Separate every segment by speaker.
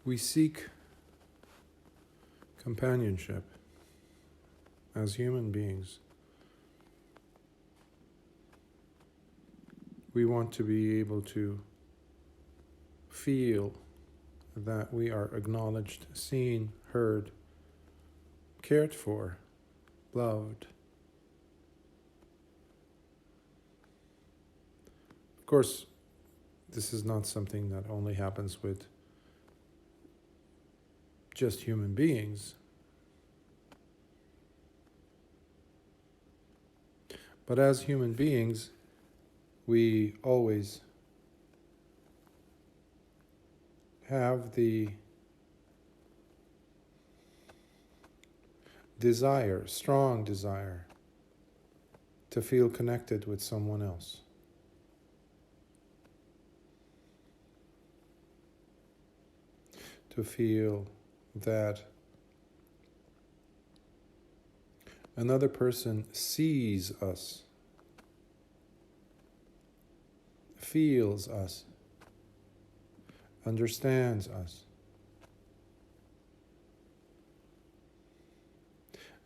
Speaker 1: We seek companionship as human beings. We want to be able to feel that we are acknowledged, seen, heard, cared for, loved. Of course, this is not something that only happens with just human beings. But as human beings, we always have the desire, strong desire, to feel connected with someone else. To feel that another person sees us, feels us, understands us.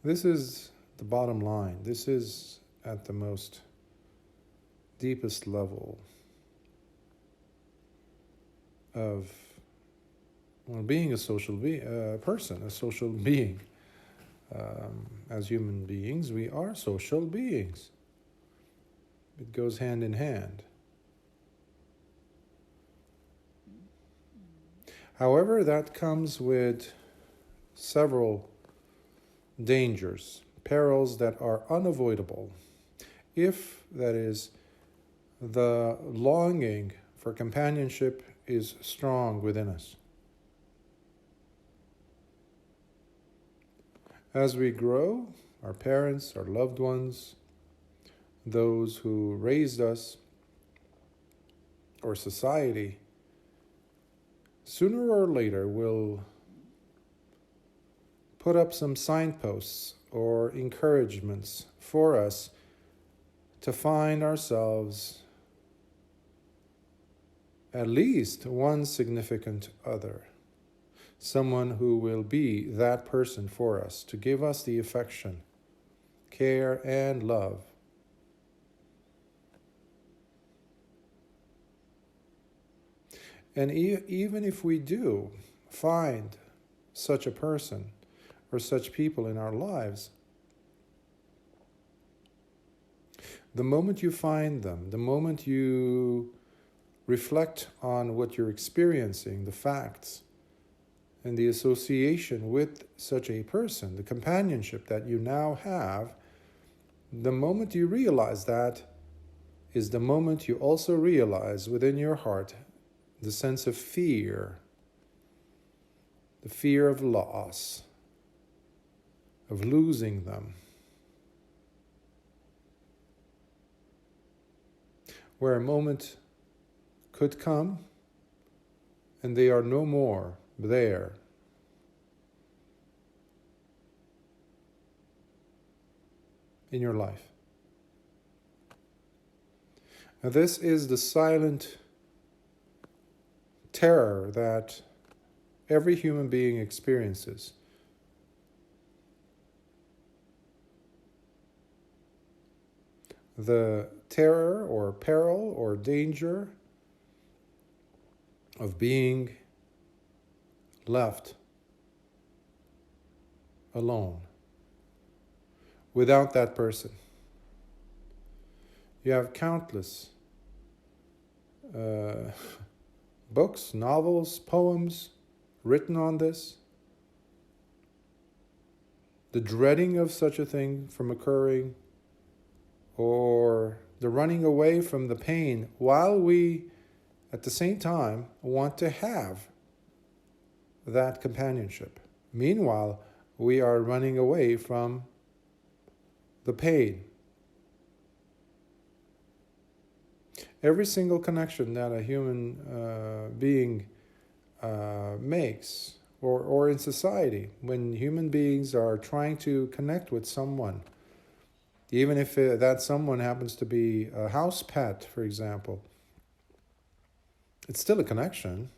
Speaker 1: This is the bottom line. This is at the most deepest level of being a social person, a social being. As human beings, we are social beings. It goes hand in hand. However, that comes with several dangers, perils that are unavoidable, if, that is, the longing for companionship is strong within us. As we grow, our parents, our loved ones, those who raised us, or society, sooner or later will put up some signposts or encouragements for us to find ourselves at least one significant other. Someone who will be that person for us, to give us the affection, care, and love. And even if we do find such a person or such people in our lives, the moment you find them, the moment you reflect on what you're experiencing, the facts, and the association with such a person, the companionship that you now have, the moment you realize that is the moment you also realize within your heart the sense of fear, the fear of loss, of losing them. Where a moment could come and they are no more there. In your life. Now, this is the silent terror that every human being experiences. The terror or peril or danger of being left alone without that person. You have countless books, novels, poems written on this. The dreading of such a thing from occurring, or the running away from the pain, while we, at the same time, want to have that companionship. Meanwhile, we are running away from the pain. Every single connection that a human being makes, or in society, when human beings are trying to connect with someone, even if that someone happens to be a house pet, for example, it's still a connection.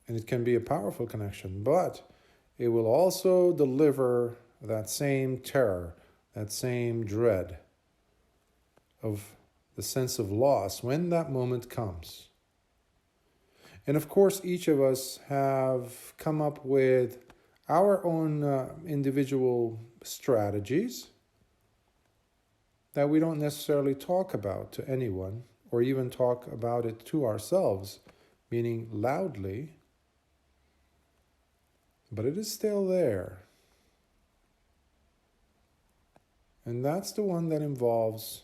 Speaker 1: And it can be a powerful connection, but it will also deliver that same terror, that same dread of the sense of loss when that moment comes. And of course, each of us have come up with our own individual strategies that we don't necessarily talk about to anyone, or even talk about it to ourselves, meaning loudly, but it is still there. And that's the one that involves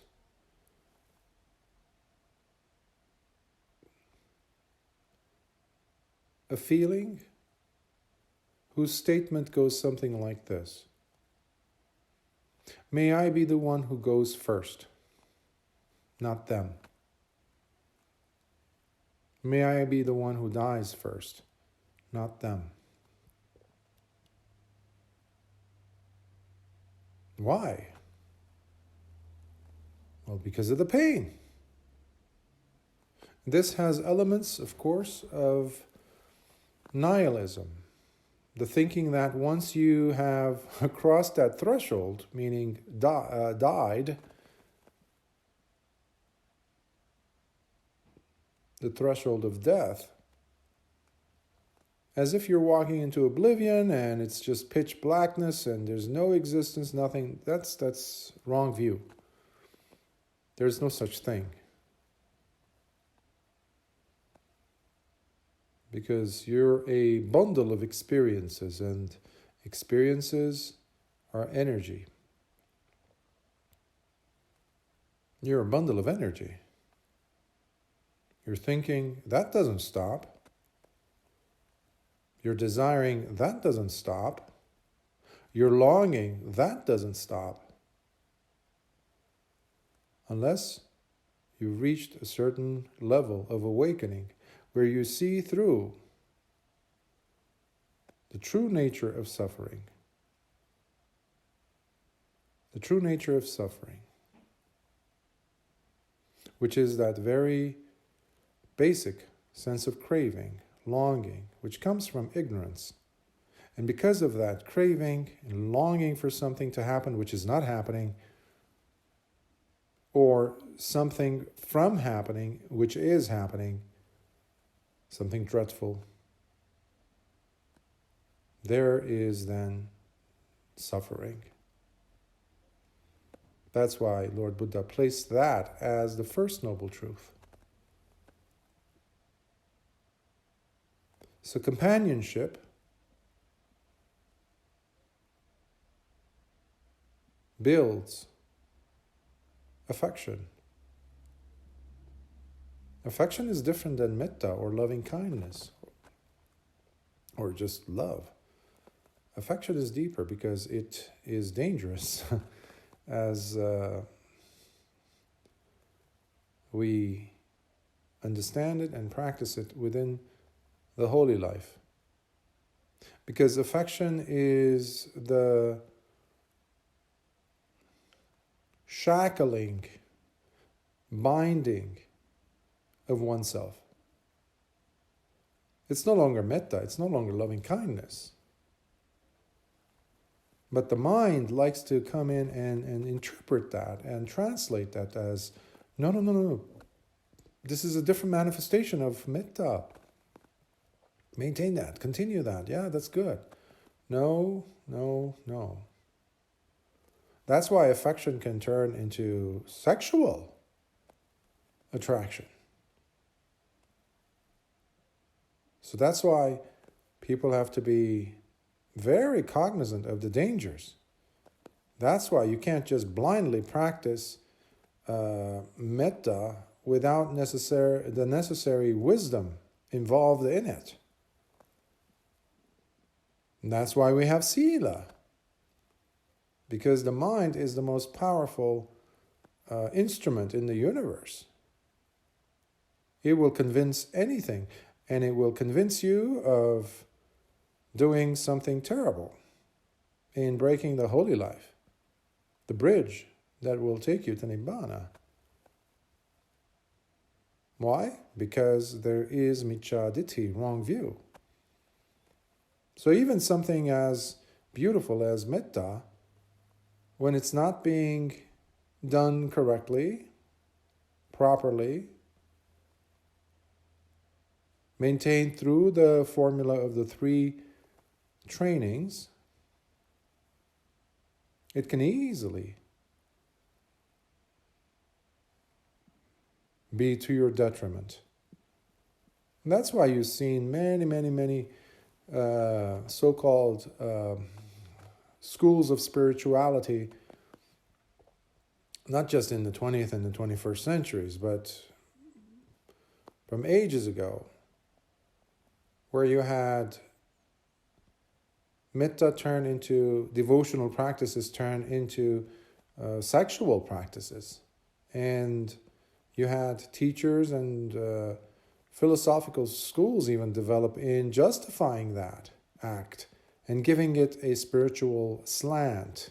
Speaker 1: a feeling whose statement goes something like this: may I be the one who goes first, not them. May I be the one who dies first, not them. Why? Well, because of the pain. This has elements, of course, of nihilism. The thinking that once you have crossed that threshold, meaning died, the threshold of death, as if you're walking into oblivion and it's just pitch blackness and there's no existence, nothing. That's wrong view. There's no such thing. Because you're a bundle of experiences, and experiences are energy. You're a bundle of energy. You're thinking, that doesn't stop. You're desiring, that doesn't stop. You're longing, that doesn't stop. Unless you've reached a certain level of awakening where you see through the true nature of suffering. The true nature of suffering, which is that very basic sense of craving, longing, which comes from ignorance. And because of that craving and longing for something to happen which is not happening, or something from happening which is happening, something dreadful, there is then suffering. That's why Lord Buddha placed that as the first noble truth. So companionship builds affection. Affection is different than metta or loving kindness or just love. Affection is deeper because it is dangerous as we understand it and practice it within the holy life. Because affection is the shackling, binding of oneself. It's no longer metta, it's no longer loving kindness. But the mind likes to come in and interpret that and translate that as, no. This is a different manifestation of metta. Maintain that, continue that, yeah, that's good. No. That's why affection can turn into sexual attraction. So that's why people have to be very cognizant of the dangers. That's why you can't just blindly practice metta without the necessary wisdom involved in it. And that's why we have sila. Because the mind is the most powerful instrument in the universe. It will convince anything, and it will convince you of doing something terrible in breaking the holy life, the bridge that will take you to Nibbana. Why? Because there is miccha ditthi, wrong view. So even something as beautiful as metta, when it's not being done correctly, properly, maintained through the formula of the 3 trainings, it can easily be to your detriment. And that's why you've seen many so-called schools of spirituality, not just in the 20th and the 21st centuries, but from ages ago, where you had metta turn into devotional practices, turn into sexual practices. And you had teachers and philosophical schools even develop in justifying that act and giving it a spiritual slant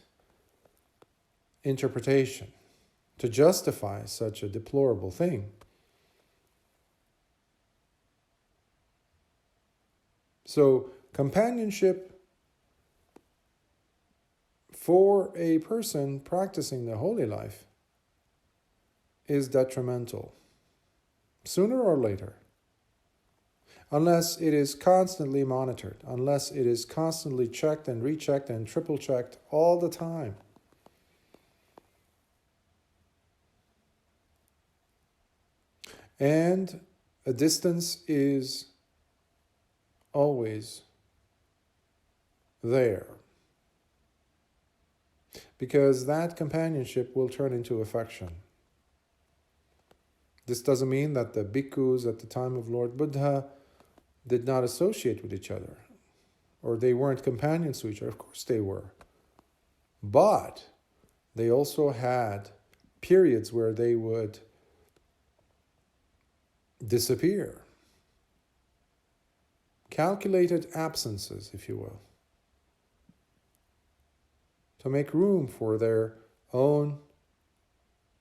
Speaker 1: interpretation to justify such a deplorable thing. So, companionship for a person practicing the holy life is detrimental, sooner or later, unless it is constantly monitored, unless it is constantly checked and rechecked and triple checked all the time. And a distance is always there, because that companionship will turn into affection. This doesn't mean that the bhikkhus at the time of Lord Buddha did not associate with each other, or they weren't companions to each other. Of course they were. But they also had periods where they would disappear. Calculated absences, if you will, to make room for their own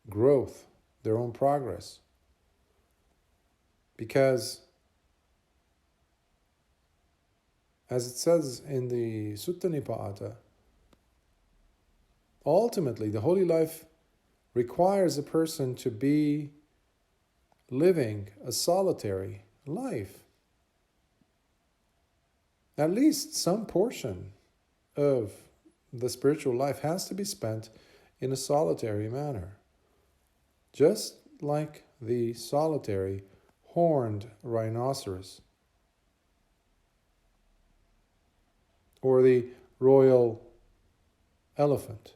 Speaker 1: growth, their own progress. Because, as it says in the Sutta Nipata, ultimately the holy life requires a person to be living a solitary life. At least some portion of the spiritual life has to be spent in a solitary manner. Just like the solitary horned rhinoceros, or the royal elephant,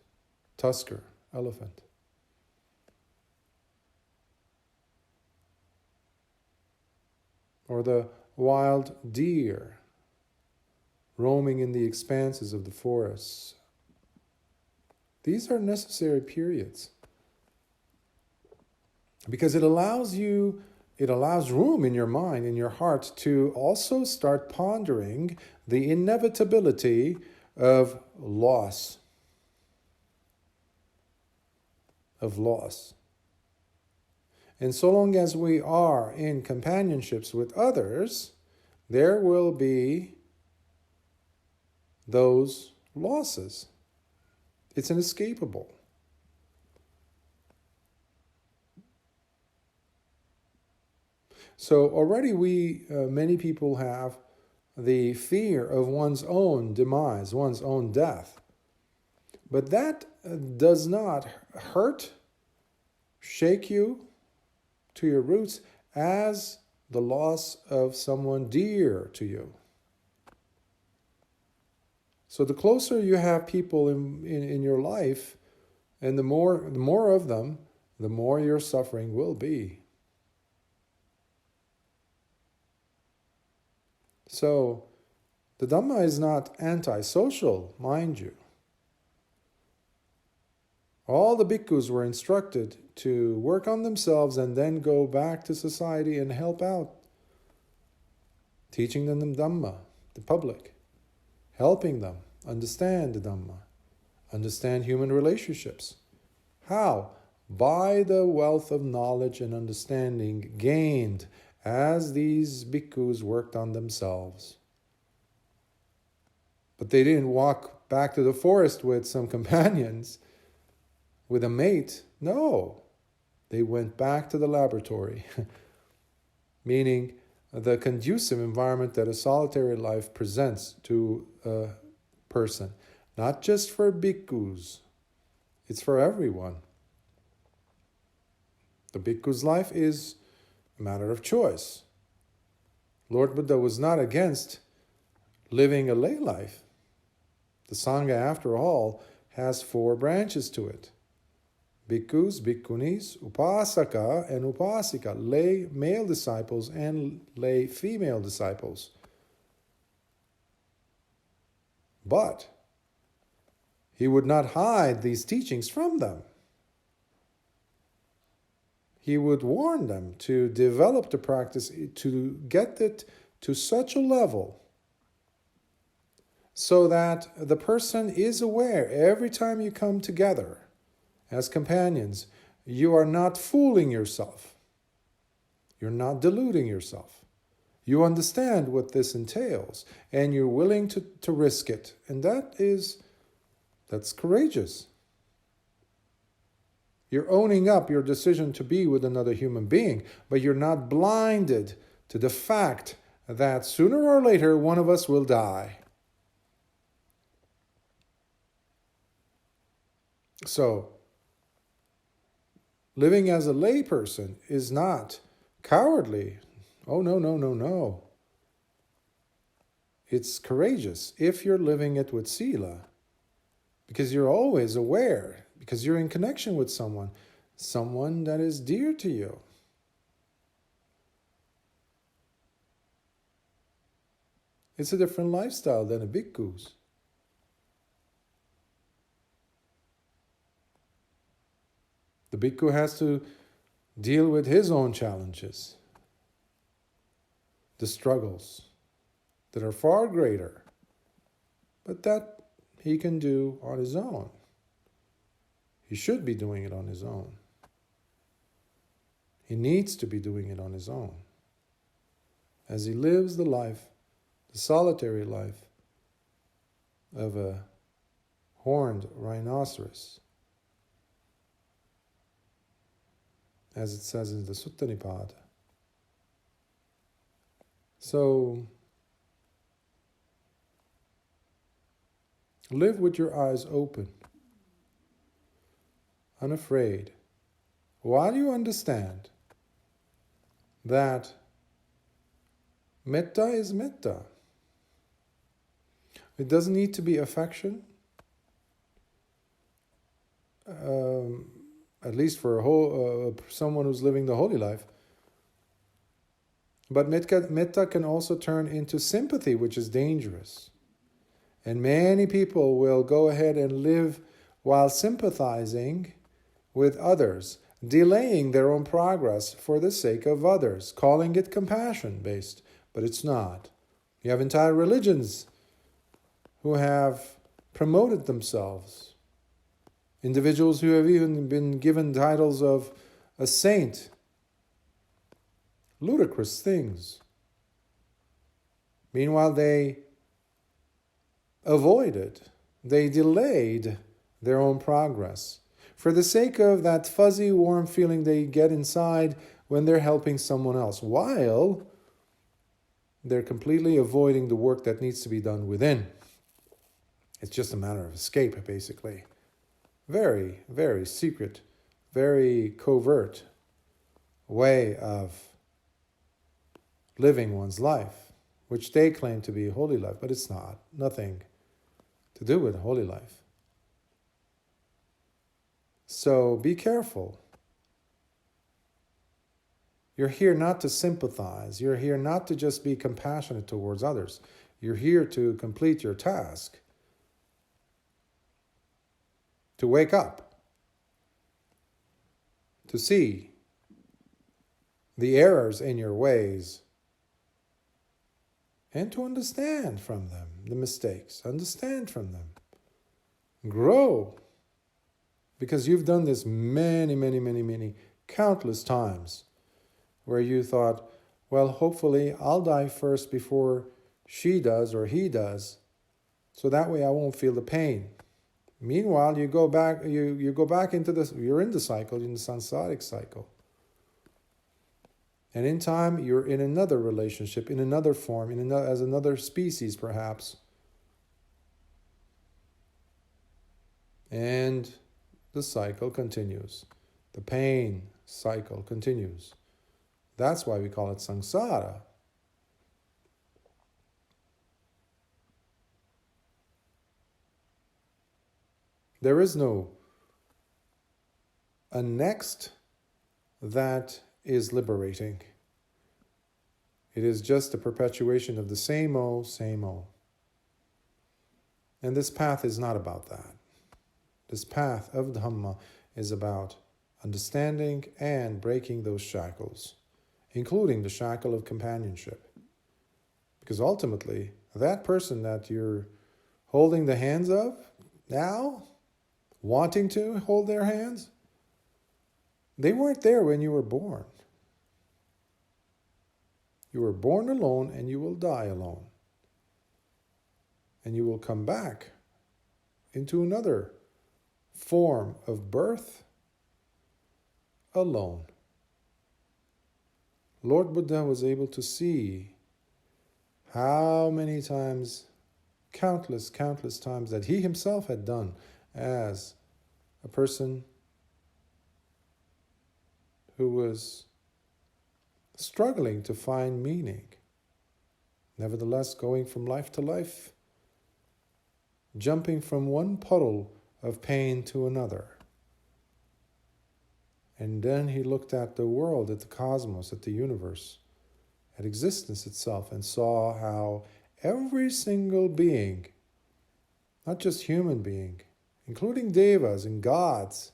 Speaker 1: tusker elephant. Or the wild deer roaming in the expanses of the forests. These are necessary periods, because it allows room in your mind, in your heart, to also start pondering the inevitability of loss. And so long as we are in companionships with others, there will be those losses. It's inescapable. So already many people have the fear of one's own demise, one's own death. But that does not hurt, shake you to your roots as the loss of someone dear to you. So the closer you have people in your life, and the more of them, the more your suffering will be. So the Dhamma is not antisocial, mind you. All the bhikkhus were instructed to work on themselves and then go back to society and help out, teaching them the Dhamma, the public, helping them understand the Dhamma, understand human relationships. How? By the wealth of knowledge and understanding gained as these bhikkhus worked on themselves. But they didn't walk back to the forest with some companions, with a mate. No, they went back to the laboratory, meaning the conducive environment that a solitary life presents to a person. Not just for bhikkhus, it's for everyone. The bhikkhu's life is a matter of choice. Lord Buddha was not against living a lay life. The Sangha, after all, has 4 branches to it. Bhikkhus, bhikkhunis, upasaka and upasika, lay male disciples and lay female disciples. But he would not hide these teachings from them. He would warn them to develop the practice, to get it to such a level so that the person is aware every time you come together as companions, you are not fooling yourself. You're not deluding yourself. You understand what this entails, and you're willing to risk it. And that's courageous. You're owning up your decision to be with another human being, but you're not blinded to the fact that sooner or later one of us will die. So, living as a layperson is not cowardly. Oh, no, no, no, no. It's courageous if you're living it with sila, because you're always aware, because you're in connection with someone that is dear to you. It's a different lifestyle than a bhikkhu's. The bhikkhu has to deal with his own challenges, the struggles that are far greater, but that he can do on his own. He should be doing it on his own. He needs to be doing it on his own. As he lives the life, the solitary life of a horned rhinoceros, as it says in the Sutta Nipada. So, live with your eyes open, unafraid, while you understand that metta is metta. It doesn't need to be affection, at least for someone who's living the holy life. But metta can also turn into sympathy, which is dangerous. And many people will go ahead and live while sympathizing with others, delaying their own progress for the sake of others, calling it compassion-based, but it's not. You have entire religions who have promoted themselves. Individuals who have even been given titles of a saint. Ludicrous things. Meanwhile, they avoided, they delayed their own progress for the sake of that fuzzy, warm feeling they get inside when they're helping someone else, while they're completely avoiding the work that needs to be done within. It's just a matter of escape, basically. Very, very secret, very covert way of living one's life, which they claim to be a holy life, but it's not. Nothing to do with holy life. So be careful. You're here not to sympathize. You're here not to just be compassionate towards others. You're here to complete your task. To wake up. To see the errors in your ways. And to understand from them the mistakes. Understand from them. Grow. Because you've done this many, countless times where you thought, well, hopefully I'll die first before she does or he does, So that way I won't feel the pain. Meanwhile, you go back into this, you're in the cycle, in the samsaric cycle. And in time, you're in another relationship, in another form, as another species perhaps. And the cycle continues. The pain cycle continues. That's why we call it samsara. There is no a next that is liberating. It is just a perpetuation of the same old, same old. And this path is not about that. This path of Dhamma is about understanding and breaking those shackles, including the shackle of companionship. Because ultimately, that person that you're holding the hands of now, wanting to hold their hands, they weren't there when you were born. You were born alone and you will die alone. And you will come back into another form of birth alone. Lord Buddha was able to see how many times, countless times that he himself had done as a person who was struggling to find meaning. Nevertheless, going from life to life, jumping from one puddle of pain to another. And then he looked at the world, at the cosmos, at the universe, at existence itself, and saw how every single being, not just human being, including devas and gods,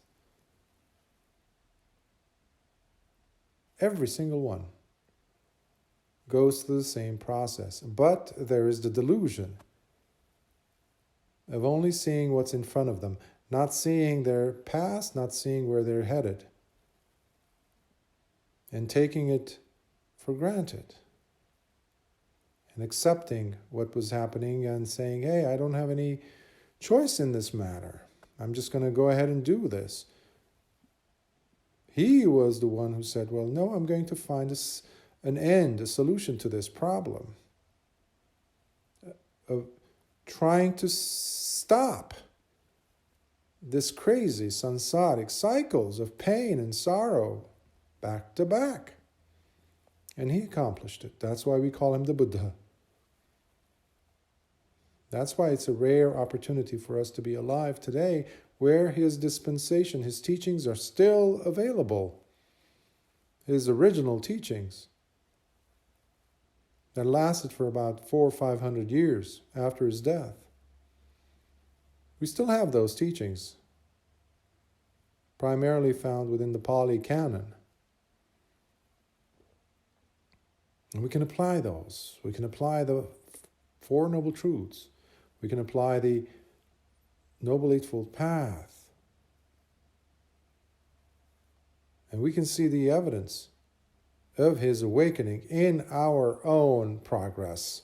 Speaker 1: every single one goes through the same process. But there is the delusion of only seeing what's in front of them, not seeing their past, not seeing where they're headed, and taking it for granted, and accepting what was happening and saying, hey, I don't have any choice in this matter. I'm just going to go ahead and do this. He was the one who said, well, no, I'm going to find an end, a solution to this problem of trying to stop this crazy samsaric cycles of pain and sorrow back to back. And he accomplished it. That's why we call him the Buddha. That's why it's a rare opportunity for us to be alive today, where his dispensation, his teachings are still available. His original teachings that lasted for about 400 or 500 years after his death. We still have those teachings, primarily found within the Pali Canon. And we can apply those. We can apply the Four Noble Truths. We can apply the Noble Eightfold Path. And we can see the evidence of his awakening in our own progress.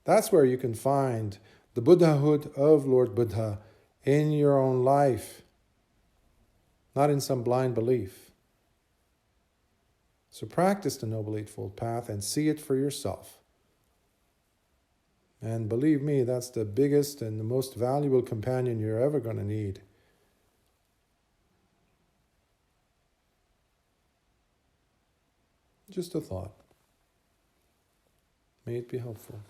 Speaker 1: That's where you can find the Buddhahood of Lord Buddha in your own life, not in some blind belief. So practice the Noble Eightfold Path and see it for yourself. And believe me, that's the biggest and the most valuable companion you're ever going to need. Just a thought. May it be helpful.